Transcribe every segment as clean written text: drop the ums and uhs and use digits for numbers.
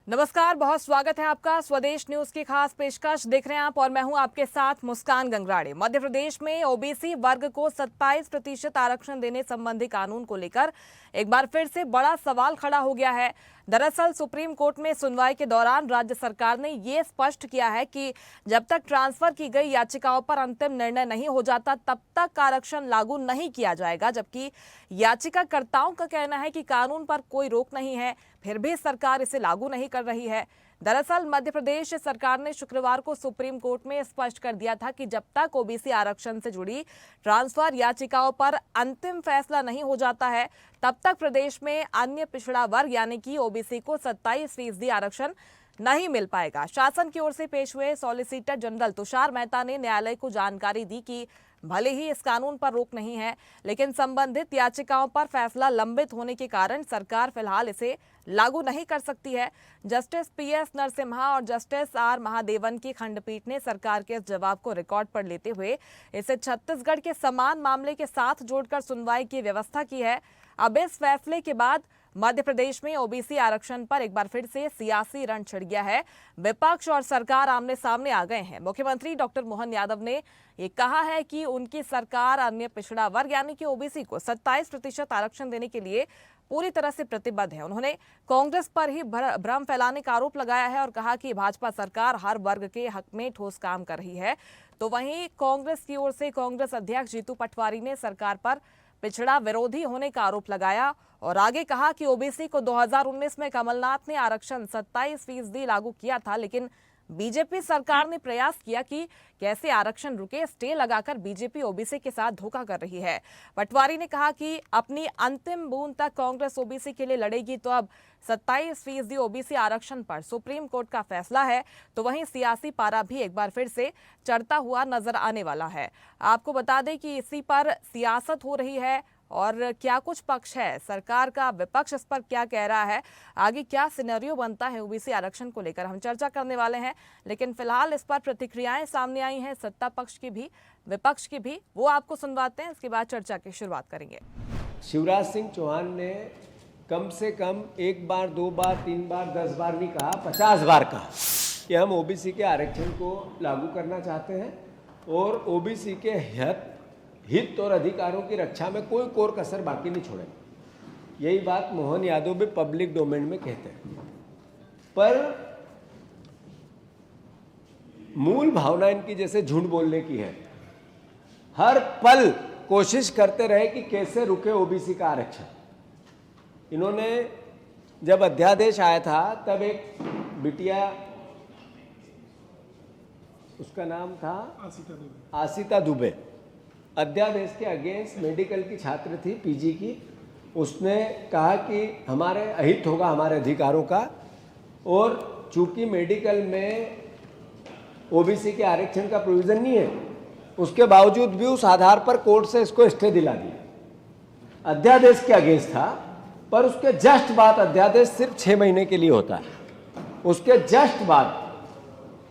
नमस्कार, बहुत स्वागत है आपका। स्वदेश न्यूज की खास पेशकश देख रहे हैं आप और मैं हूं आपके साथ मुस्कान गंगराड़े। मध्य प्रदेश में ओबीसी वर्ग को 27% आरक्षण देने संबंधी कानून को लेकर एक बार फिर से बड़ा सवाल खड़ा हो गया है। दरअसल सुप्रीम कोर्ट में सुनवाई के दौरान राज्य सरकार ने ये स्पष्ट किया है कि जब तक ट्रांसफर की गई याचिकाओं पर अंतिम निर्णय नहीं हो जाता तब तक आरक्षण लागू नहीं किया जाएगा, जबकि याचिकाकर्ताओं का कहना है कि कानून पर कोई रोक नहीं है, फिर भी सरकार इसे लागू नहीं कर रही है। दरअसल मध्य प्रदेश सरकार ने शुक्रवार को सुप्रीम कोर्ट में स्पष्ट कर दिया था कि जब तक ओबीसी आरक्षण से जुड़ी ट्रांसफर याचिकाओं पर अंतिम फैसला नहीं हो जाता है तब तक प्रदेश में अन्य पिछड़ा वर्ग यानी कि ओबीसी को 27% आरक्षण नहीं मिल पाएगा। शासन की ओर से पेश हुए सॉलिसिटर जनरल तुषार मेहता ने न्यायालय को जानकारी दी कि भले ही इस कानून पर रोक नहीं है, लेकिन संबंधित याचिकाओं पर फैसला लंबित होने के कारण सरकार फिलहाल इसे लागू नहीं कर सकती है। जस्टिस पीएस नरसिम्हा और जस्टिस आर महादेवन की खंडपीठ ने सरकार के इस जवाब को रिकॉर्ड पर लेते हुए इसे छत्तीसगढ़ के समान मामले के साथ जोड़कर सुनवाई की व्यवस्था की है। अब इस फैसले के बाद मध्य प्रदेश में ओबीसी आरक्षण पर एक बार फिर से सियासी रण छिड़ गया है। विपक्ष और सरकार आमने सामने आ गए हैं। मुख्यमंत्री डॉक्टर मोहन यादव ने ये कहा है कि उनकी सरकार अन्य पिछड़ा वर्ग यानी कि ओबीसी को 27% आरक्षण देने के लिए पूरी तरह से प्रतिबद्ध है। उन्होंने कांग्रेस पर ही भ्रम फैलाने का आरोप लगाया है और कहा कि भाजपा सरकार हर वर्ग के हक में ठोस काम कर रही है। तो वहीं कांग्रेस की ओर से कांग्रेस अध्यक्ष जीतू पटवारी ने सरकार पर पिछड़ा विरोधी होने का आरोप लगाया और आगे कहा कि ओबीसी को 2019 में कमलनाथ ने आरक्षण 27% लागू किया था, लेकिन बीजेपी सरकार ने प्रयास किया कि कैसे आरक्षण रुके। स्टे लगाकर बीजेपी ओबीसी के साथ धोखा कर रही है। पटवारी ने कहा कि अपनी अंतिम बूंद तक कांग्रेस ओबीसी के लिए लड़ेगी, तो अब 27% ओबीसी आरक्षण पर सुप्रीम कोर्ट का फैसला है तो वहीं सियासी पारा भी एक बार फिर से चढ़ता हुआ नजर आने वाला है। आपको बता दें कि इसी पर सियासत हो रही है और क्या कुछ पक्ष है, सरकार का विपक्ष इस पर क्या कह रहा है, आगे क्या सिनेरियो बनता है ओबीसी आरक्षण को लेकर हम चर्चा करने वाले हैं। लेकिन फिलहाल इस पर प्रतिक्रियाएं सामने आई हैं, सत्ता पक्ष की भी विपक्ष की भी, वो आपको सुनवाते हैं। इसके बाद चर्चा की शुरुआत करेंगे। शिवराज सिंह चौहान ने कम से कम 1 बार 2 बार 3 बार 10 बार नहीं कहा, 50 बार कहा कि हम ओबीसी के आरक्षण को लागू करना चाहते हैं और ओबीसी के हित और अधिकारों की रक्षा में कोई कोर कसर बाकी नहीं छोड़ेंगे। यही बात मोहन यादव भी पब्लिक डोमेन में कहते हैं, पर मूल भावना इनकी जैसे झूठ बोलने की है। हर पल कोशिश करते रहे कि कैसे रुके ओबीसी का आरक्षण। इन्होंने जब अध्यादेश आया था तब एक बिटिया, उसका नाम था आसिता दुबे, अध्यादेश के अगेंस्ट मेडिकल की छात्र थी, पीजी की। उसने कहा कि हमारे अहित होगा हमारे अधिकारों का, और चूंकि मेडिकल में ओबीसी के आरक्षण का प्रोविजन नहीं है, उसके बावजूद भी उस आधार पर कोर्ट से इसको स्टे दिला दिया। अध्यादेश के अगेंस्ट था, पर उसके जस्ट बाद, अध्यादेश सिर्फ 6 महीने के लिए होता है, उसके जस्ट बाद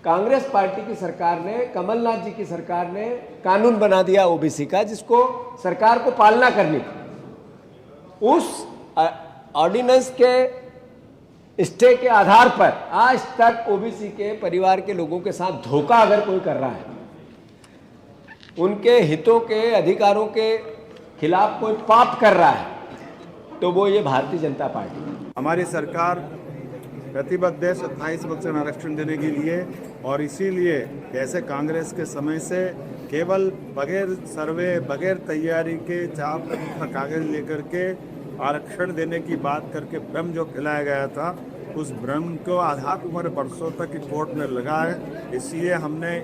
कांग्रेस पार्टी की सरकार ने, कमलनाथ जी की सरकार ने कानून बना दिया ओबीसी का, जिसको सरकार को पालना करनी थी। उस ऑर्डिनेंस के स्टे के आधार पर आज तक ओबीसी के परिवार के लोगों के साथ धोखा अगर कोई कर रहा है, उनके हितों के अधिकारों के खिलाफ कोई पाप कर रहा है, तो वो ये भारतीय जनता पार्टी। हमारी सरकार प्रतिबद्ध है 27% आरक्षण देने के लिए, और इसीलिए जैसे कांग्रेस के समय से केवल बगैर सर्वे, बगैर तैयारी के चाप कागज लेकर के आरक्षण देने की बात करके भ्रम जो फैलाया गया था, उस भ्रम को आधार पर बरसों तक कोर्ट में लगा है। इसलिए हमने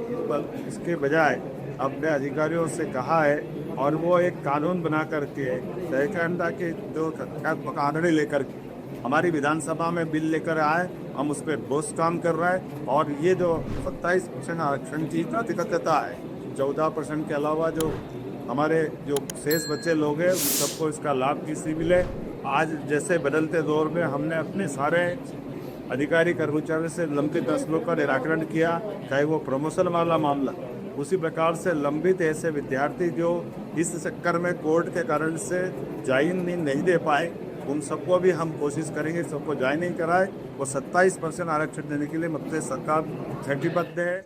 इसके बजाय अपने अधिकारियों से कहा है और वो एक कानून बना करके सहकारिता के जो कानून लेकर के हमारी विधानसभा में बिल लेकर आए, हम उस पर ठोस काम कर रहे हैं। और ये जो 27% आरक्षण की प्रतिबद्धता है, 14% के अलावा जो हमारे जो शेष बच्चे लोग हैं सबको इसका लाभ किसी मिले। आज जैसे बदलते दौर में हमने अपने सारे अधिकारी कर्मचारी से लंबित मसलों का निराकरण किया, चाहे वो प्रमोशन वाला मामला, उसी प्रकार से लंबित ऐसे विद्यार्थी जो इस चक्कर में कोर्ट के कारण से ज्वाइन नहीं दे पाए, उन सबको भी हम कोशिश करेंगे, सबको ज्वाइन नहीं कराए। वो 27% आरक्षण देने के लिए मध्य प्रदेश सरकार प्रतिबद्ध है।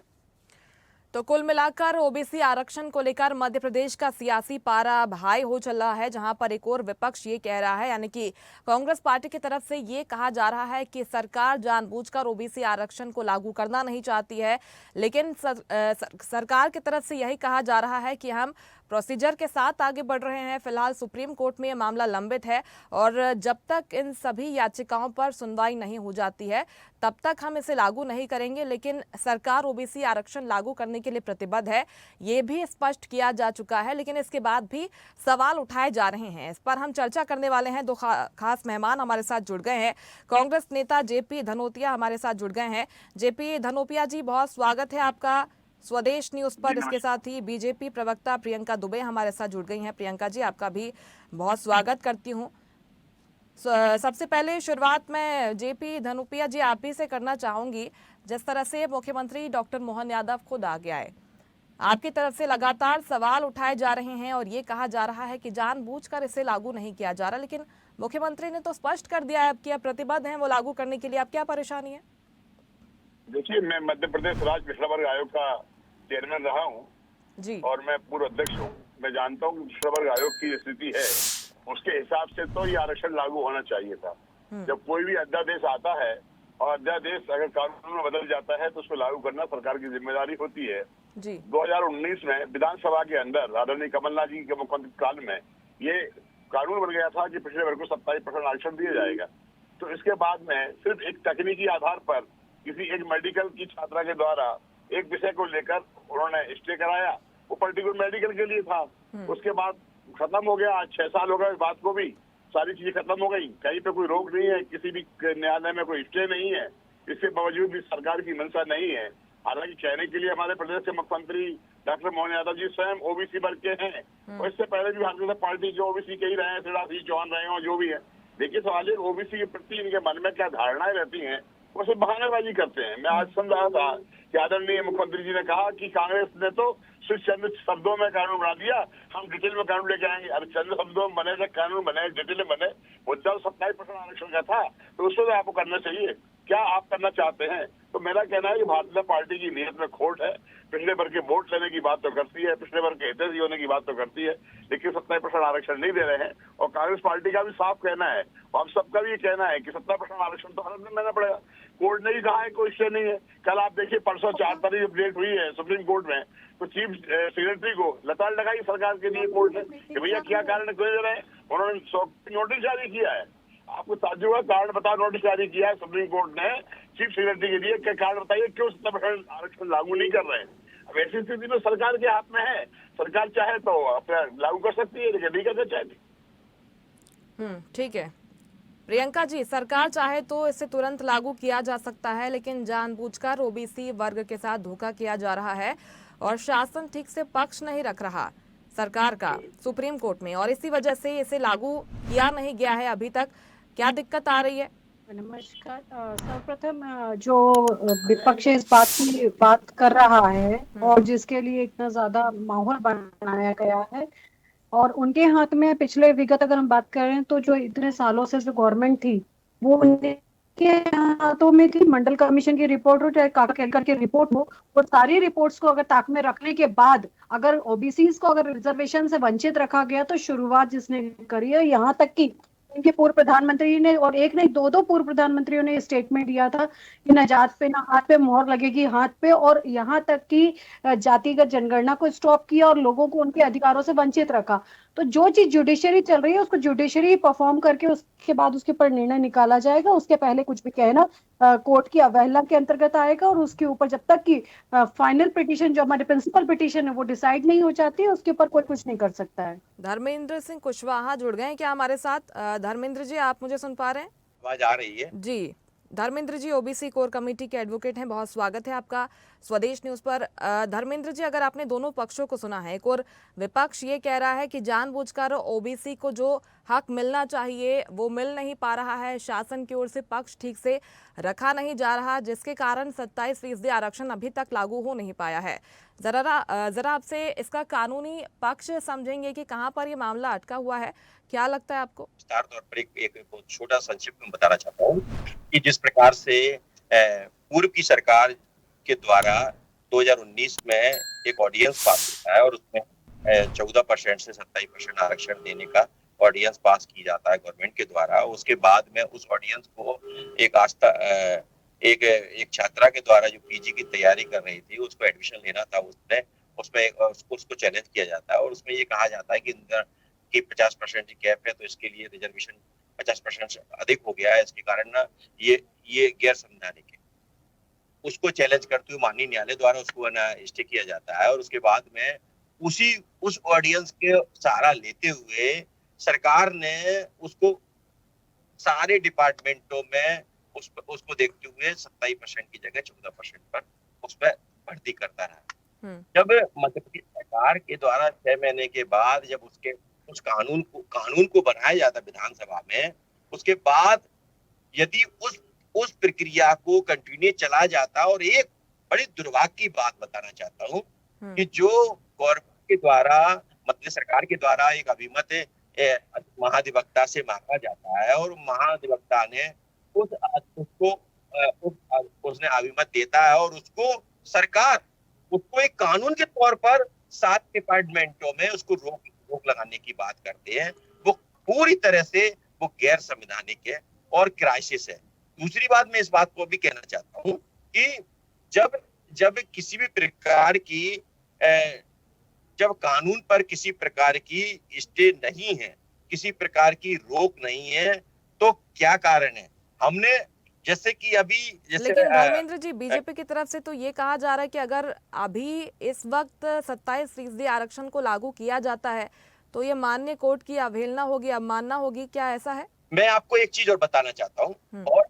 तो कुल मिलाकर ओबीसी आरक्षण को लेकर मध्य प्रदेश का सियासी पारा हाई हो चल रहा है, जहां पर एक और विपक्ष ये कह रहा है, यानी कि कांग्रेस पार्टी की तरफ से ये कहा जा रहा है कि सरकार जानबूझकर ओबीसी आरक्षण को लागू करना नहीं चाहती है, लेकिन सरकार की तरफ से यही कहा जा रहा है कि हम प्रोसीजर के साथ आगे बढ़ रहे हैं। फिलहाल सुप्रीम कोर्ट में यह मामला लंबित है और जब तक इन सभी याचिकाओं पर सुनवाई नहीं हो जाती है तब तक हम इसे लागू नहीं करेंगे, लेकिन सरकार ओबीसी आरक्षण लागू करने के लिए प्रतिबद्ध है, ये भी स्पष्ट किया जा चुका है। लेकिन इसके बाद भी सवाल उठाए जा रहे हैं। इस पर हम चर्चा करने वाले हैं। दो खास मेहमान हमारे साथ जुड़ गए हैं। कांग्रेस नेता जेपी धनोतिया हमारे साथ जुड़ गए हैं। जेपी धनोतिया जी, बहुत स्वागत है आपका स्वदेश न्यूज पर। इसके साथ ही बीजेपी प्रवक्ता प्रियंका दुबे हमारे साथ जुड़ गई हैं। प्रियंका जी, आपका भी बहुत स्वागत करती हूं। सबसे पहले शुरुआत में जेपी धनोतिया जी आप ही से करना चाहूंगी। जिस तरह से मुख्यमंत्री डॉक्टर मोहन यादव खुद आगे आए, आपकी तरफ से लगातार सवाल उठाए जा रहे हैं और ये कहा जा रहा है कि जानबूझकर इसे लागू नहीं किया जा रहा, लेकिन मुख्यमंत्री ने तो स्पष्ट कर दिया है कि आप प्रतिबद्ध हैं वो लागू करने के लिए। आप क्या परेशानी है? देखिए, मैं मध्य प्रदेश राज्य पिछड़ा वर्ग आयोग का चेयरमैन रहा हूँ जी, और मैं पूर्व अध्यक्ष हूँ। मैं जानता हूँ कि पिछड़ा वर्ग आयोग की स्थिति है, उसके हिसाब से तो ये आरक्षण लागू होना चाहिए था। जब कोई भी अध्यादेश आता है और अध्यादेश अगर कानून में बदल जाता है तो उसको लागू करना सरकार की जिम्मेदारी होती है। जी 2019 में विधानसभा के अंदर आदरणीय कमलनाथ जी के मुख्यमंत्री काल में ये कानून बन गया था कि पिछड़े वर्ग को 27% आरक्षण दिया जाएगा। तो इसके बाद में सिर्फ एक तकनीकी आधार पर किसी एक मेडिकल की छात्रा के द्वारा एक विषय को लेकर उन्होंने स्टे कराया, वो पर्टिकुलर मेडिकल के लिए था। उसके बाद खत्म हो गया। 6 साल हो गए इस बात को भी, सारी चीजें खत्म हो गई। कहीं पे कोई रोक नहीं है, किसी भी न्यायालय में कोई स्टे नहीं है। इसके बावजूद भी सरकार की मंशा नहीं है। हालांकि कहने के लिए हमारे प्रदेश के मुख्यमंत्री डॉक्टर मोहन यादव जी स्वयं ओबीसी वर्ग के हैं और इससे पहले भी भारतीय जनता पार्टी के ओबीसी के ही रहे हैं, शिवराज सिंह चौहान रहे हो, जो भी है। देखिए, सवाल ओबीसी के प्रति इनके मन में क्या धारणाएं रहती हैं, वो सिर्फ बहानेबाजी करते हैं। मैं आज सुन रहा था कि आदरणीय मुख्यमंत्री जी ने कहा कि कांग्रेस ने तो सिर्फ चंद शब्दों में कानून बना दिया, हम डिटेल में कानून लेके आएंगे। अरे चंद शब्दों में बने, कानून बने, डिटेल में बने। मुद्दा 27% आरक्षण का था, तो उसको तो आपको करना चाहिए। क्या आप करना चाहते हैं? तो मेरा कहना है कि भारतीय जनता पार्टी की नीयत में खोट है। पिछड़े वर्ग के वोट लेने की बात तो करती है, पिछड़े वर्ग के हितैषी होने की बात तो करती है, लेकिन 27% आरक्षण नहीं दे रहे हैं। और कांग्रेस पार्टी का भी साफ कहना है और हम सबका भी ये कहना है कि 27% आरक्षण तो हर आदमी देना पड़ेगा। कोर्ट ने ही कहा है, कोई स्टे नहीं है। कल आप देखिए, परसों 4 तारीख अपडेट हुई है सुप्रीम कोर्ट में, तो चीफ सेक्रेटरी को लताड़ लगाई सरकार के लिए कोर्ट ने कि भैया क्या कारण क्यों दे रहे हैं। उन्होंने नोटिस जारी किया है। आपको ताज्जुब है, कारण बताओ, नोटिस जारी किया है सुप्रीम कोर्ट ने चीफ सेक्रेटरी के लिए। क्या कारण बताइए, क्यों 27% आरक्षण लागू नहीं कर रहे हैं? अब ऐसी स्थिति में सरकार के हाथ में है, सरकार चाहे तो अपना लागू कर सकती है, लेकिन नहीं करना चाहती। ठीक है प्रियंका जी, सरकार चाहे तो इसे तुरंत लागू किया जा सकता है, लेकिन जानबूझकर ओबीसी वर्ग के साथ धोखा किया जा रहा है और शासन ठीक से पक्ष नहीं रख रहा सरकार का सुप्रीम कोर्ट में, और इसी वजह से इसे लागू किया नहीं गया है अभी तक। क्या दिक्कत आ रही है? नमस्कार। सर्वप्रथम जो विपक्ष इस बात की बात कर रहा है और जिसके लिए इतना ज्यादा माहौल बनाया गया है, और उनके हाथ में पिछले विगत अगर हम बात करें तो जो इतने सालों से जो गवर्नमेंट थी वो उनके हाथों में थी। मंडल कमीशन की रिपोर्ट हो चाहे काका केलकर की रिपोर्ट हो, वो सारी रिपोर्ट्स को अगर ताक में रखने के बाद अगर ओबीसीज को अगर रिजर्वेशन से वंचित रखा गया तो शुरुआत जिसने करी है, यहाँ तक कि इनके पूर्व प्रधानमंत्री ने, और एक नहीं दो पूर्व प्रधानमंत्रियों ने स्टेटमेंट दिया था कि न जात पे न हाथ पे मोहर लगेगी, हाथ पे, और यहाँ तक कि जातिगत जनगणना को स्टॉप किया और लोगों को उनके अधिकारों से वंचित रखा। तो जो चीज जुडिशरी चल रही है उसको जुडिशरी परफॉर्म करके उसके बाद उसके ऊपर निर्णय निकाला जाएगा। उसके पहले कुछ भी कहना कोर्ट की अवहेलना के अंतर्गत आएगा, और उसके ऊपर जब तक कि फाइनल पिटीशन जो हमारी प्रिंसिपल पिटीशन है वो डिसाइड नहीं हो जाती है, उसके ऊपर कोई कुछ नहीं कर सकता है। धर्मेंद्र सिंह कुशवाहा जुड़ गए हैं क्या हमारे साथ? धर्मेंद्र जी, आप मुझे सुन पा रहे हैं? आवाज आ रही है जी। Dharmendra ji OBC core committee के एडवोकेट हैं, बहुत स्वागत है आपका स्वदेश न्यूज पर। धर्मेंद्र जी, अगर आपने दोनों पक्षों को सुना है, एक और विपक्ष ये कह रहा है कि जानबूझकर ओबीसी को जो हक मिलना चाहिए वो मिल नहीं पा रहा है, शासन की ओर से पक्ष ठीक से रखा नहीं जा रहा, जिसके कारण 27% आरक्षण अभी तक लागू हो नहीं पाया है। जरा आपसे इसका कानूनी पक्ष समझेंगे कि कहां पर ये मामला अटका हुआ है, क्या लगता है आपको? विस्तार तौर पर एक बहुत छोटा संक्षिप्त में बताना चाहता हूँ कि जिस प्रकार से पूर्व की सरकार के द्वारा 2019 में एक ऑर्डिनेंस पास होता है और उसमें 14% से 27% आरक्षण देने का ऑर्डिनेंस पास की जाता है गवर्नमेंट के द्वारा। उसके बाद में उस ऑर्डिनेंस को एक छात्रा के द्वारा जो पीजी की तैयारी कर रही थी, उसको एडमिशन लेना था, उसको चैलेंज किया जाता है और उसमें ये कहा जाता है कि 50% की कैप है, तो इसके लिए रिजर्वेशन 50% से अधिक हो गया है, इसके कारण ना ये गैर संवैधानिक है। उसको चैलेंज करते हुए माननीय न्यायालय द्वारा उसको ना स्टे किया जाता है और उसके बाद में उस ऑडियंस के सहारा लेते हुए सरकार ने उसको सारे डिपार्टमेंटों में उसको देखते हुए 27% की जगह 14% पर उसमें भर्ती करता रहा। जब मध्य प्रदेश सरकार के द्वारा 6 महीने के बाद जब उस कानून को बनाया जाता विधानसभा में, उसके बाद यदि उस प्रक्रिया को कंटिन्यू चला जाता, और एक बड़ी दुर्भाग्य की बात बताना चाहता हूँ कि जो गवर्नमेंट के द्वारा मध्य सरकार के द्वारा एक अभिमत महाधिवक्ता से मांगा जाता है और महाधिवक्ता ने उसने अभिमत देता है और सरकार उसको एक कानून के तौर पर 7 डिपार्टमेंटों में उसको रोक लगाने की बात करते हैं। वो पूरी तरह से वो गैर संवैधानिक है और क्राइसिस है। दूसरी बात, मैं इस बात को भी कहना चाहता हूँ कि जब किसी भी प्रकार की जब कानून पर किसी प्रकार की स्टे नहीं है, किसी प्रकार की रोक नहीं है, तो क्या कारण है? हमने जैसे कि लेकिन धर्मेंद्र जी, बीजेपी की तरफ से तो ये कहा जा रहा है कि अगर अभी इस वक्त 27% आरक्षण को लागू किया जाता है तो ये माननीय कोर्ट की अवहेलना होगी, अवमानना होगी, क्या ऐसा है? मैं आपको एक चीज और बताना चाहता हूँ, और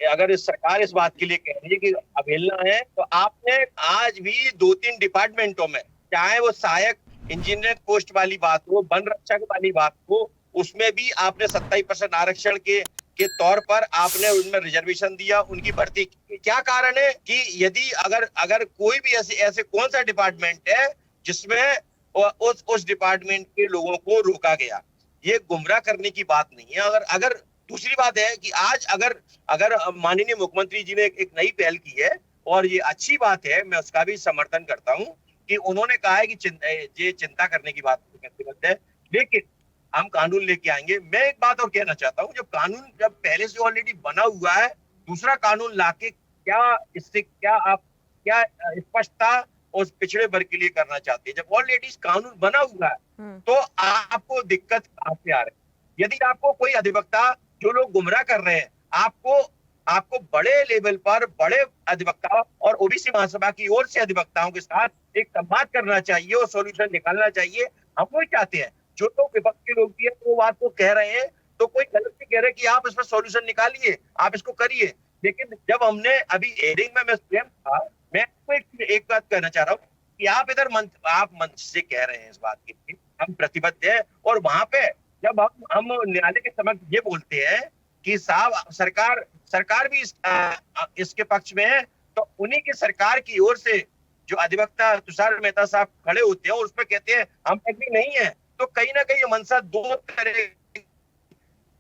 अगर सरकार इस बात के लिए कह रही है कि अवहेलना है, तो आपने आज भी 2-3 डिपार्टमेंटों में, चाहे वो सहायक इंजीनियर पोस्ट वाली बात हो, वन रक्षक वाली बात हो, उसमें भी आपने 27% आरक्षण के तौर पर आपने उनमें रिजर्वेशन दिया, उनकी भर्ती। क्या कारण है कि यदि अगर कोई भी ऐसे कौन सा डिपार्टमेंट है जिसमें उस डिपार्टमेंट के लोगों को रोका गया? ये गुमराह करने की बात नहीं है। अगर दूसरी बात है कि आज अगर माननीय मुख्यमंत्री जी ने एक नई पहल की है और ये अच्छी बात है, मैं उसका भी समर्थन करता हूँ कि उन्होंने कहा है कि ये चिंता करने की बात है, लेकिन हम कानून लेके आएंगे। मैं एक बात और कहना चाहता हूँ, जब पहले से ऑलरेडी बना हुआ है, दूसरा कानून लाके क्या स्पष्टता उस पिछड़े वर्ग के लिए करना चाहते हैं? जब ऑलरेडी कानून बना हुआ है तो आपको दिक्कत कहां से आ रही है? यदि आपको कोई अधिवक्ता, जो लोग गुमराह कर रहे हैं, आपको बड़े लेवल पर बड़े अधिवक्ता और ओबीसी महासभा की ओर से अधिवक्ताओं के साथ एक संवाद करना चाहिए और सॉल्यूशन निकालना चाहिए। हम वही चाहते हैं। जो लोग विपक्ष के लोग भी हैं वो बात को कह रहे हैं, तो कोई गलत नहीं कह रहे कि आप इस पर सॉल्यूशन निकालिए, आप इसको करिए। लेकिन जब हमने अभी हेयरिंग में मैं स्वयं था, मैं आपको एक बात कहना चाह रहा हूँ कि आप मंच से कह रहे हैं इस बात के लिए हम प्रतिबद्ध हैं, और वहां पे जब हम न्यायालय के समक्ष ये बोलते हैं कि साहब सरकार भी इसके पक्ष में है, तो उन्हीं की सरकार की ओर से जो अधिवक्ता तुषार मेहता साहब खड़े होते हैं और उसमें कहते हैं हम एग्री नहीं है, तो कहीं ना कहीं ये मनसा दो तरह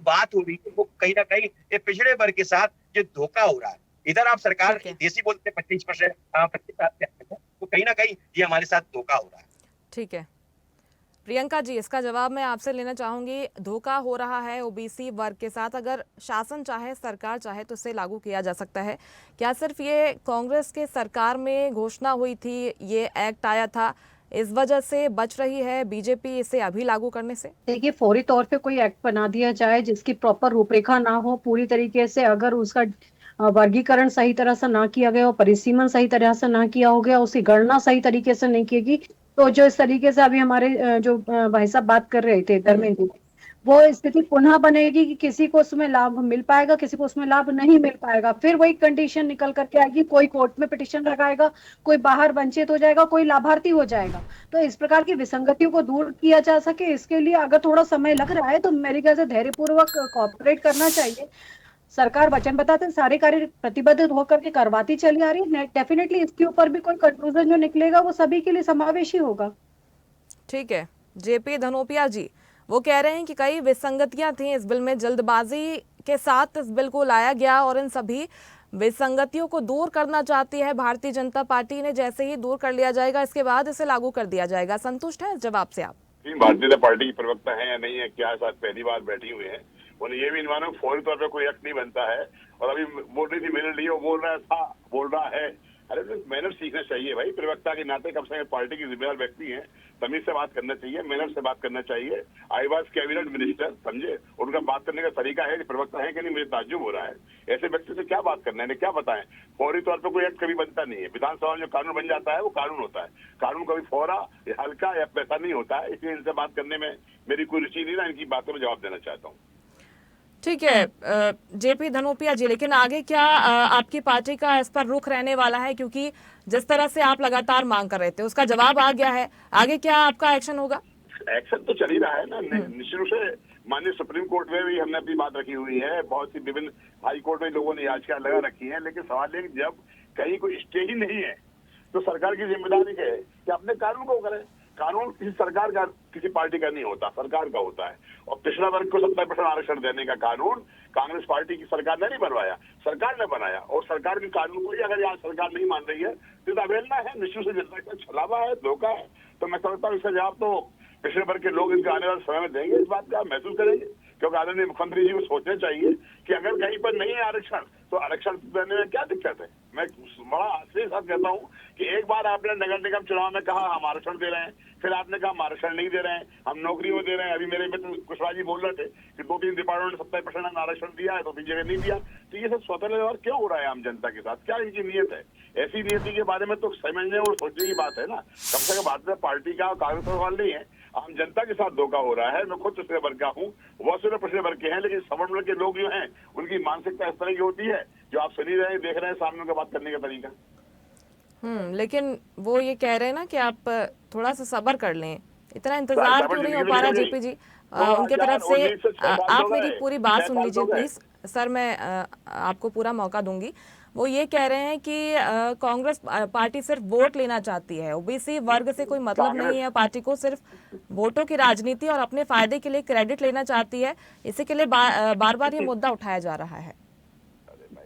बात हो रही है। वो कहीं ना कहीं ये पिछड़े वर्ग के साथ ये धोखा हो रहा है। इधर आप सरकार देसी बोलते 25%, तो कहीं ना कहीं ये हमारे साथ धोखा हो रहा है। ठीक है प्रियंका जी, इसका जवाब मैं आपसे लेना चाहूंगी। धोखा हो रहा है ओबीसी वर्ग के साथ, अगर शासन चाहे, सरकार चाहे तो इसे लागू किया जा सकता है। क्या सिर्फ ये कांग्रेस के सरकार में घोषणा हुई थी, ये एक्ट आया था, इस वजह से बच रही है बीजेपी इसे अभी लागू करने से? देखिए, फौरी तौर पे कोई एक्ट बना दिया जाए जिसकी प्रॉपर रूपरेखा ना हो, पूरी तरीके से अगर उसका वर्गीकरण सही तरह से ना किया गया हो, परिसीमन सही तरह से ना किया हो गया, उसकी गणना सही तरीके से नहीं की गई, तो जो इस तरीके से अभी हमारे जो भाई साहब बात कर रहे थे धर्मेंद्र, वो स्थिति पुनः बनेगी कि किसी को उसमें लाभ मिल पाएगा, किसी को उसमें लाभ नहीं मिल पाएगा। फिर वही कंडीशन निकल करके आएगी, कोई कोर्ट में पिटिशन लगाएगा, कोई बाहर वंचित हो जाएगा, कोई लाभार्थी हो जाएगा। तो इस प्रकार की विसंगतियों को दूर किया जा सके, इसके लिए अगर थोड़ा समय लग रहा है तो मेरे ख्याल से धैर्यपूर्वक कॉपरेट करना चाहिए। सरकार वचन बताते सारे कार्य प्रतिबद्ध होकर के करवाती चली आ रही है। डेफिनेटली इसके ऊपर भी कोई कंक्लूजन जो निकलेगा वो सभी के लिए समावेशी होगा। ठीक है, जेपी धनोपिया जी वो कह रहे हैं कि कई विसंगतियां थी इस बिल में, जल्दबाजी के साथ इस बिल को लाया गया और इन सभी विसंगतियों को दूर करना चाहती है भारतीय जनता पार्टी ने। जैसे ही दूर कर लिया जाएगा इसके बाद इसे लागू कर दिया जाएगा। संतुष्ट है इस जवाब से आप? भारतीय जनता पार्टी की प्रवक्ता है या नहीं है, क्या साथ पहली बार बैठी हुई है, उन्हें ये भी नहीं मालूम फौरी तौर पर कोई एक्ट नहीं बनता है। और अभी बोल रही थी मेरे लिए, वो बोल रहा है। अरे तो मैनर सीखना चाहिए भाई, प्रवक्ता के नाते कम से कम पार्टी की जिम्मेदार व्यक्ति हैं, तमीज से बात करना चाहिए, मैनर से बात करना चाहिए। आई वॉज कैबिनेट मिनिस्टर, समझे, उनका बात करने का तरीका है कि प्रवक्ता है कि नहीं, मुझे ताज्जुब हो रहा है। ऐसे व्यक्ति से क्या बात करना है, क्या बताएं। फौरी तौर पर कोई एक्ट कभी बनता नहीं है। विधानसभा में जो कानून बन जाता है वो कानून होता है, कानून कभी फौरा या हल्का या पैसा नहीं होता है। इसलिए इनसे बात करने में मेरी कोई रुचि नहीं ना, इनकी बातों में जवाब देना चाहता हूँ। ठीक है जेपी धनोपिया जी, लेकिन आगे क्या आपकी पार्टी का इस पर रुख रहने वाला है? क्योंकि जिस तरह से आप लगातार मांग कर रहे थे उसका जवाब आ गया है, आगे क्या आपका एक्शन होगा? एक्शन तो चल ही रहा है ना, निश्चित रूप से। माननीय सुप्रीम कोर्ट में भी हमने अपनी बात रखी हुई है, बहुत सी विभिन्न हाई कोर्ट में लोगों ने याचिका लगा रखी है। लेकिन सवाल है कि जब कहीं कोई स्टे ही नहीं है तो सरकार की जिम्मेदारी है कि अपने कानून को करें। कानून किसी सरकार का, किसी पार्टी का नहीं होता, सरकार का होता है। और पिछड़ा वर्ग को 70% आरक्षण देने का कानून कांग्रेस पार्टी की सरकार ने नहीं बनवाया, सरकार ने बनाया। और सरकार के कानून को ही अगर यहाँ सरकार नहीं मान रही है तो अवहेलना है, निश्चित से जनता का छलावा है, धोखा है। तो मैं समझता हूँ इसका जवाब तो पिछड़े वर्ग के लोग इनके आने वाले समय में देंगे, इस बात का आप महसूस करेंगे। क्योंकि आदरणीय मुख्यमंत्री जी को सोचना चाहिए कि अगर कहीं पर नहीं है आरक्षण तो आरक्षण देने में क्या दिक्कत है। मैं बड़ा आश्चर्य के साथ कहता हूँ कि एक बार आपने नगर निगम चुनाव में कहा हम आरक्षण दे रहे हैं, फिर आपने कहा हम आरक्षण नहीं दे रहे हैं, हम नौकरी वो दे रहे हैं। अभी मेरे मित्र कुशवाहा जी बोल रहे थे कि 2-3 डिपार्टमेंट ने 70% आरक्षण दिया है, तो 2 जगह नहीं दिया। तो ये सब स्वतः व्यवहार क्यों हो रहा है आम जनता के साथ? क्या इनकी नीयत है? ऐसी नीयति के बारे में तो समझने और सोचने की बात है ना। कम से कम भारतीय पार्टी का कांग्रेस का सवाल नहीं है, आम जनता के साथ धोखा हो रहा है। मैं खुद पिछड़े वर्ग का हूँ, वो सिर्फ पिछड़े वर्ग के हैं, लेकिन सवर्ण वर्ग के लोग जो हैं उनकी मानसिकता इस तरह की होती है जो आप सुन ही रहे हैं, देख रहे हैं सामने उनका बात करने का तरीका। लेकिन वो ये कह रहे हैं ना कि आप थोड़ा सा सब्र कर लें, इतना इंतजार क्यों नहीं हो पा रहा जेपी जी उनके तरफ से? आप मेरी पूरी बात सुन लीजिए प्लीज सर, मैं आपको पूरा मौका दूंगी। वो ये कह रहे हैं कि कांग्रेस पार्टी सिर्फ वोट लेना चाहती है, ओबीसी वर्ग से कोई मतलब नहीं है पार्टी को, सिर्फ वोटों की राजनीति और अपने फायदे के लिए क्रेडिट लेना चाहती है। इसी के लिए बार बार ये मुद्दा उठाया जा रहा है।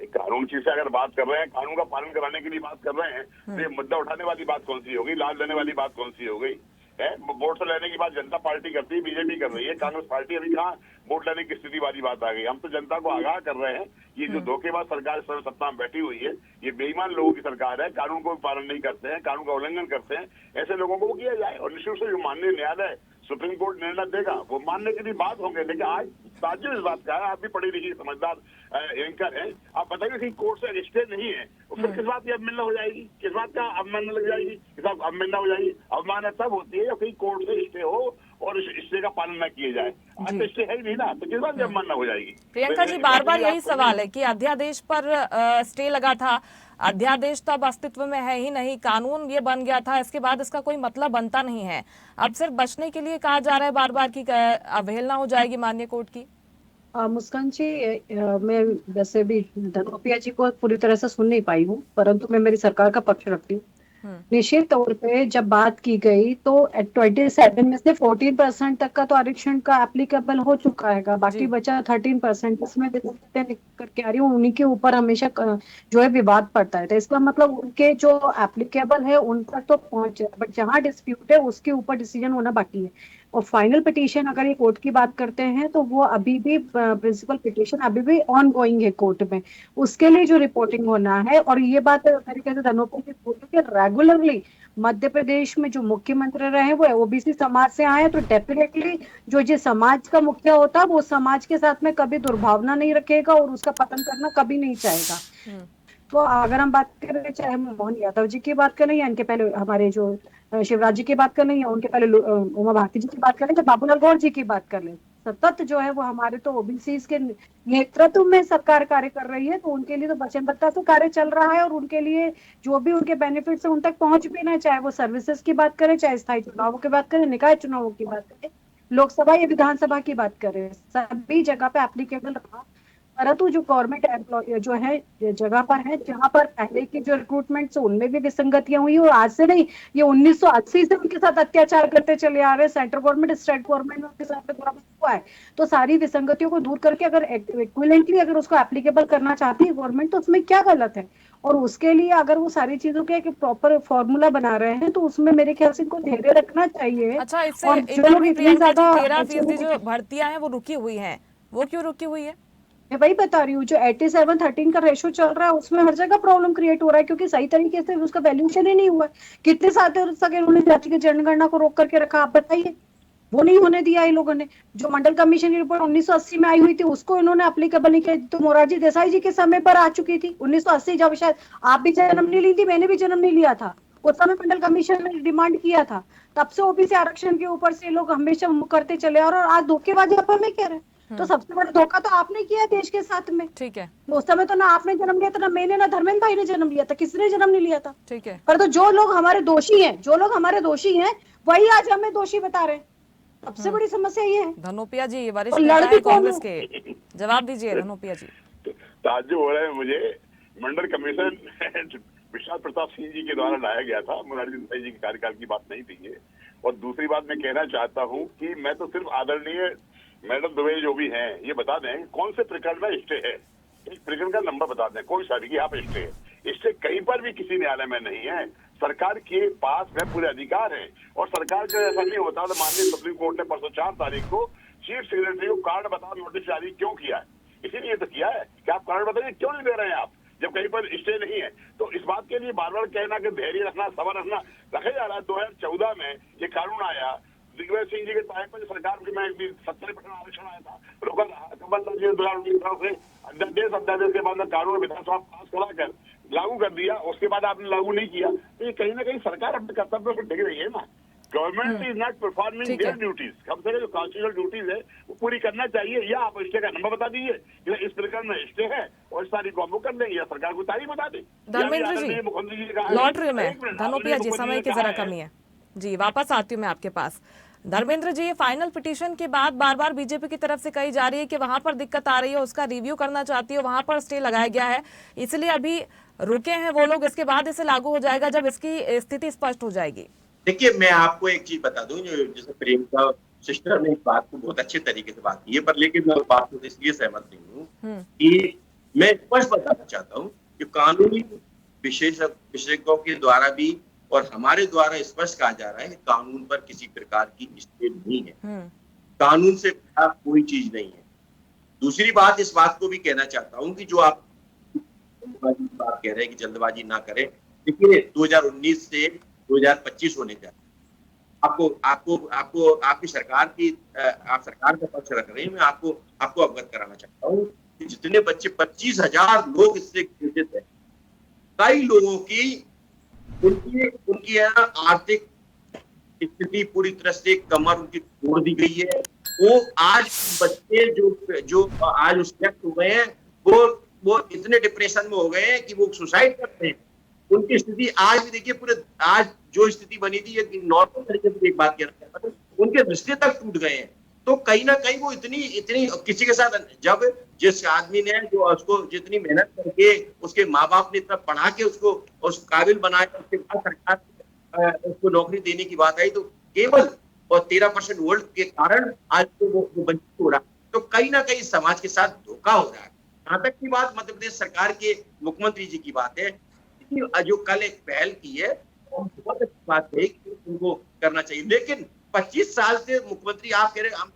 कानून चीज से अगर बात कर रहे हैं, कानून का पालन कराने के लिए बात कर रहे हैं, तो ये मुद्दा उठाने वाली बात कौन सी हो गई, लाभ लेने वाली बात कौन सी हो गई है? वोट से लेने की बात जनता पार्टी करती है, बीजेपी कर रही है, कांग्रेस पार्टी अभी कहाँ वोट लेने की स्थिति वाली बात आ गई। हम तो जनता को आगाह कर रहे हैं, ये जो धोखेबाज सरकार सर्व सत्ता में बैठी हुई है, ये बेईमान लोगों की सरकार है, कानून को पालन नहीं करते हैं, कानून का उल्लंघन करते हैं, ऐसे लोगों को किया जाए। और निश्चित से जो माननीय न्यायालय सुप्रीम कोर्ट निर्णय देगा वो मानने की भी बात होंगे। लेकिन आज ताज्जुब इस बात का है, आप भी पढ़ी लिखी समझदार एंकर हैं, आप बताइए कि कोर्ट से स्टे नहीं है, फिर किस बात की अवमानना हो जाएगी, किस बात का अवमानना लग जाएगी, किस बात अवमानना हो जाएगी? अवमानना तब होती है जब कहीं कोर्ट से स्टे हो और स्टे का पालन न किए जाए। आज तो स्टे है ही नहीं ना, तो किस बात की अवमानना हो जाएगी? प्रियंका जी बार बार यही सवाल है कि अध्यादेश पर स्टे लगा था, अध्यादेश तो अब अस्तित्व में है ही नहीं, कानून ये बन गया था, इसके बाद इसका कोई मतलब बनता नहीं है। अब सिर्फ बचने के लिए कहा जा रहा है बार बार की अवहेलना हो जाएगी माननीय कोर्ट की। मुस्कान जी, मैं वैसे भी धनोपिया जी को पूरी तरह से सुन नहीं पाई हूँ, परंतु मैं मेरी सरकार का पक्ष रखती हूँ। निश्चित तौर पे जब बात की गई तो 27 में से 14% तक का तो आरक्षण का एप्लीकेबल हो चुका है, बाकी बचा 13%, इसमें करके आ रही हूँ, उन्हीं के ऊपर हमेशा जो है विवाद पड़ता है। तो इसका मतलब उनके जो एप्लीकेबल है उन तक तो पहुंचे, बट जहाँ डिस्प्यूट है उसके ऊपर डिसीजन होना बाकी है। और फाइनल पिटीशन अगर ये कोर्ट की बात करते हैं तो वो अभी भी प्रिंसिपल पिटीशन अभी भी ऑन गोइंग है कोर्ट में, उसके लिए जो रिपोर्टिंग होना है। और ये बात मेरे कहते धनोपिया जी बोलते कि रेगुलरली मध्य प्रदेश में जो मुख्यमंत्री रहे वो ओबीसी समाज से आए, तो डेफिनेटली जो समाज का मुखिया होता है वो समाज के साथ में कभी दुर्भावना नहीं रखेगा और उसका पतन करना कभी नहीं चाहेगा। तो अगर हम बात करें चाहे हम मोहन यादव जी की बात करें या इनके पहले हमारे जो शिवराज जी की बात कर लें या उनके पहले उमा भारती जी की बात करें, तो बाबूलाल गौर जी की बात कर लें, सतत जो है वो हमारे तो ओबीसी के नेतृत्व में सरकार कार्य कर रही है, तो उनके लिए तो वचनबद्धता से कार्य चल रहा है और उनके लिए जो भी उनके बेनिफिट्स है उन तक पहुंच भी ना, चाहे वो सर्विसेज की बात करें, चाहे स्थायी चुनावों की बात करें, निकाय चुनावों की बात करें, लोकसभा या विधानसभा की बात करें, सभी जगह पे एप्लीकेबल रहा। परंतु जो गवर्नमेंट एम्प्लॉय जो है जगह पर है, जहां पर पहले की जो रिक्रूटमेंट उनमें भी विसंगतियां हुई और आज से नहीं, ये 1980 से उनके साथ अत्याचार करते चले आ रहे हैं, सेंट्रल गवर्नमेंट स्टेट गवर्नमेंट उनके साथ बराबर हुआ है। तो सारी विसंगतियों को दूर करके अगर इक्विवेलेंटली अगर उसको एप्लीकेबल करना चाहती है गवर्नमेंट, तो उसमें क्या गलत है? और उसके लिए अगर वो सारी चीजों के एक प्रॉपर फॉर्मूला बना रहे हैं, तो उसमें मेरे ख्याल से इनको धैर्य रखना चाहिए। अच्छा, इससे और एक जो और लोग भी इतनी प्रियंका जी, ज्यादा 13% जो भर्तियां हैं वो रुकी हुई हैं, वो क्यों रुकी हुई है? मैं वही बता रही हूँ, जो 87-13 का रेशो चल रहा है उसमें हर जगह प्रॉब्लम क्रिएट हो रहा है, क्योंकि सही तरीके से उसका वैल्यूएशन ही नहीं हुआ। कितने साथ उन्होंने जाति की जनगणना को रोक करके रखा, आप बताइए? वो नहीं होने दिया इन लोगों ने। जो मंडल कमीशन की रिपोर्ट 1980 में आई हुई थी उसको इन्होंने अप्लीकेबल नहीं किया, तो मोरारजी देसाई जी के समय पर आ चुकी थी 1980, जब शायद आप भी जन्म नहीं ली थी, मैंने भी जन्म नहीं लिया था। उस समय मंडल कमीशन ने डिमांड किया था, तब से ओबीसी आरक्षण के ऊपर से लोग हमेशा करते चले और आज धोखेबाजी आप हमें कह रहे हैं। तो सबसे बड़ा धोखा तो आपने किया है देश के साथ में। ठीक है, तो उस समय तो ना आपने जन्म लिया था, ना मैंने, ना धर्मेंद्र भाई ने जन्म लिया था, किसने जन्म नहीं लिया था। ठीक है। पर तो जो लोग हमारे दोषी हैं वही आज हमें दोषी बता रहे हैं। सबसे बड़ी समस्या ये है। धनोपिया जी, वरिष्ठ और नेता लड़ भी है कौन कांग्रेस के, जवाब दीजिए धनोपिया जी। ताज्जुब हो रहा है मुझे। मंडल कमीशन विशाल प्रताप सिंह जी के द्वारा लाया गया था, मोरारजी देसाई जी के कार्यकाल की बात नहीं थी ये। और दूसरी बात मैं कहना चाहता हूँ कि मैं तो सिर्फ आदरणीय मैडम दुबे जो भी हैं ये बता दें कौन से प्रकरण में स्टे है, एक प्रकरण का नंबर बता दें, कोई सा भी यहाँ पे स्टे है। स्टे कहीं पर भी किसी न्यायालय में नहीं है, सरकार के पास में पूरे अधिकार है। और सरकार का ऐसा नहीं होता तो माननीय सुप्रीम कोर्ट ने परसों 4 तारीख को चीफ सेक्रेटरी को कारण बताओ नोटिस जारी क्यों किया है, इसीलिए तो किया है कि आप कारण बताइए क्यों नहीं दे रहे हैं आप, जब कहीं पर स्टे नहीं है। तो इस बात के लिए बार बार कहना कि धैर्य रखना, सबर रखना रखा जा रहा है। 2014 में ये कानून आया, दिग्विजय सिंह जी के टाइम पर सरकार में 70% आरक्षण आया था, रोका रहा। कमलनाथ जी 2019 से अध्यादेश के बाद कानून विधानसभा पास कराकर लागू कर दिया, उसके बाद आपने लागू नहीं किया। तो ये कहीं ना कहीं सरकार अपने कर्तव्य पर डिग रही है ना। Government is not performing their duties. कम से कम जो कॉन्स्टिट्यूशनल ड्यूटीज है वो पूरी करना चाहिए। या आप स्टे का नंबर बता दीजिए कि इस प्रकरण में स्टे है और इस तारीख को हम कर देंगे, या सरकार को तारीख बता दें। धर्मेंद्र जी, मुख्यमंत्री जी का लौट रही हूँ मैं। धनोपिया जी, समय की जरा कमी है जी, वापस आती हूँ मैं आपके पास। धर्मेंद्र जी, फाइनल पिटीशन के बाद बार बार बीजेपी की तरफ से कही जा रही है कि वहां पर दिक्कत आ रही है, उसका रिव्यू करना चाहती है, वहां पर स्टे लगाया गया है, इसलिए अभी रुके हैं वो लोग। इसके बाद इसे लागू हो जाएगा जब इसकी स्थिति स्पष्ट हो जाएगी। देखिए, मैं आपको एक चीज बता दूं, जो जैसे प्रियंका सिस्टर ने इस बात को बहुत अच्छे तरीके से बात की है, पर लेकिन मैं उस बात को इसलिए सहमत नहीं हूँ कि मैं स्पष्ट बताना चाहता हूँ कि कानूनी विशेषज्ञों के द्वारा भी और हमारे द्वारा स्पष्ट कहा जा रहा है कि कानून पर किसी प्रकार की स्टे नहीं है, कानून से खिलाफ कोई चीज नहीं है। दूसरी बात, इस बात को भी कहना चाहता हूँ कि जो आप बात कह रहे हैं कि जल्दबाजी ना करें, देखिए 2019 से 2025 होने जा आपको आपकी सरकार की आप सरकार का पक्ष रख रहे हैं। मैं आपको अवगत कराना चाहता हूँ कि जितने बच्चे 25,000 लोग इससे ग्रसित हैं, कई लोगों की उनकी आर्थिक स्थिति पूरी तरह से कमर उनकी तोड़ दी गई है। वो आज बच्चे जो आज उस वक्त हो गए हैं, वो इतने डिप्रेशन में हो गए हैं कि वो सुसाइड करते हैं। उनकी स्थिति आज भी देखिए, पूरे आज जो स्थिति बनी थी, ये नॉर्मल तरीके से एक बात कहना चाहता हूं, उनके रिश्ते तक टूट गए हैं। तो कहीं ना कहीं वो इतनी किसी के साथ, जब जिस आदमी ने जो उसको जितनी मेहनत करके उसके माँ बाप ने इतना पढ़ा के उसको उस काबिल बनाया, उसके बाद सरकार उसको नौकरी देने की बात आई, तो केवल और 13% वोट के कारण आज तो वो वंचित हो रहा। तो कहीं ना कहीं समाज के साथ धोखा हो रहा है। यहाँ तक की बात मध्य प्रदेश सरकार के मुख्यमंत्री जी की बात है, जो कल एक पहल की है, बहुत अच्छी बात है कि उनको करना चाहिए। लेकिन 25 साल से मुख्यमंत्री आप कह रहे हैं हम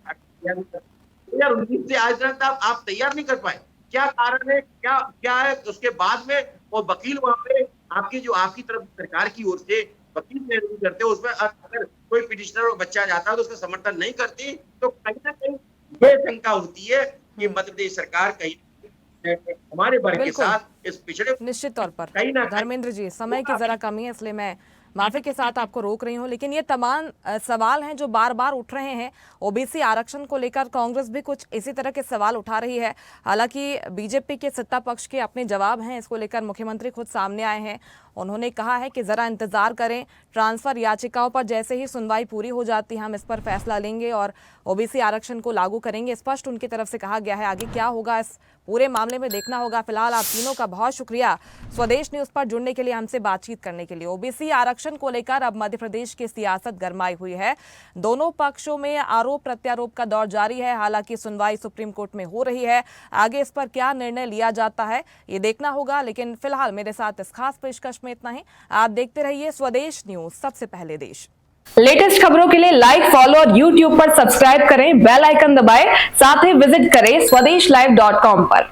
2019 से आज तक आप तैयार नहीं कर पाए, क्या कारण है, क्या है? उसके बाद में वो वकील वहां पे आपकी तरफ सरकार की ओर से वकील नहीं करते, उसमें अगर कोई पिटिशनर और बच्चा जाता है तो उसका समर्थन नहीं करती, तो कहीं ना कहीं ये शंका होती है कि मध्य प्रदेश सरकार कहीं हमारे वर्ग के साथ इस पिछड़े निश्चित तौर पर। धर्मेंद्र जी, समय की जरा कमी है, इसलिए मैं माफी के साथ आपको रोक रही हूँ, लेकिन ये तमाम सवाल हैं जो बार बार उठ रहे हैं। ओबीसी आरक्षण को लेकर कांग्रेस भी कुछ इसी तरह के सवाल उठा रही है। हालांकि बीजेपी के सत्ता पक्ष के अपने जवाब हैं, इसको लेकर मुख्यमंत्री खुद सामने आए हैं। उन्होंने कहा है कि जरा इंतजार करें, ट्रांसफर याचिकाओं पर जैसे ही सुनवाई पूरी हो जाती है हम इस पर फैसला लेंगे और ओबीसी आरक्षण को लागू करेंगे। स्पष्ट उनकी तरफ से कहा गया है। आगे क्या होगा इस पूरे मामले में देखना होगा। फिलहाल आप तीनों का बहुत शुक्रिया स्वदेश न्यूज पर जुड़ने के लिए, हमसे बातचीत करने के लिए। ओबीसी आरक्षण को लेकर अब मध्य प्रदेश की सियासत गरमाई हुई है। दोनों पक्षों में आरोप प्रत्यारोप का दौर जारी है। हालांकि सुनवाई सुप्रीम कोर्ट में हो रही है। आगे इस पर क्या निर्णय लिया जाता है ये देखना होगा। लेकिन फिलहाल मेरे साथ इस खास पेशकश में इतना ही। आप देखते रहिए स्वदेश न्यूज, सबसे पहले देश। लेटेस्ट खबरों के लिए लाइक, फॉलो और YouTube पर सब्सक्राइब करें, बेल आइकन दबाएं, साथ ही विजिट करें swedeshlive.com पर।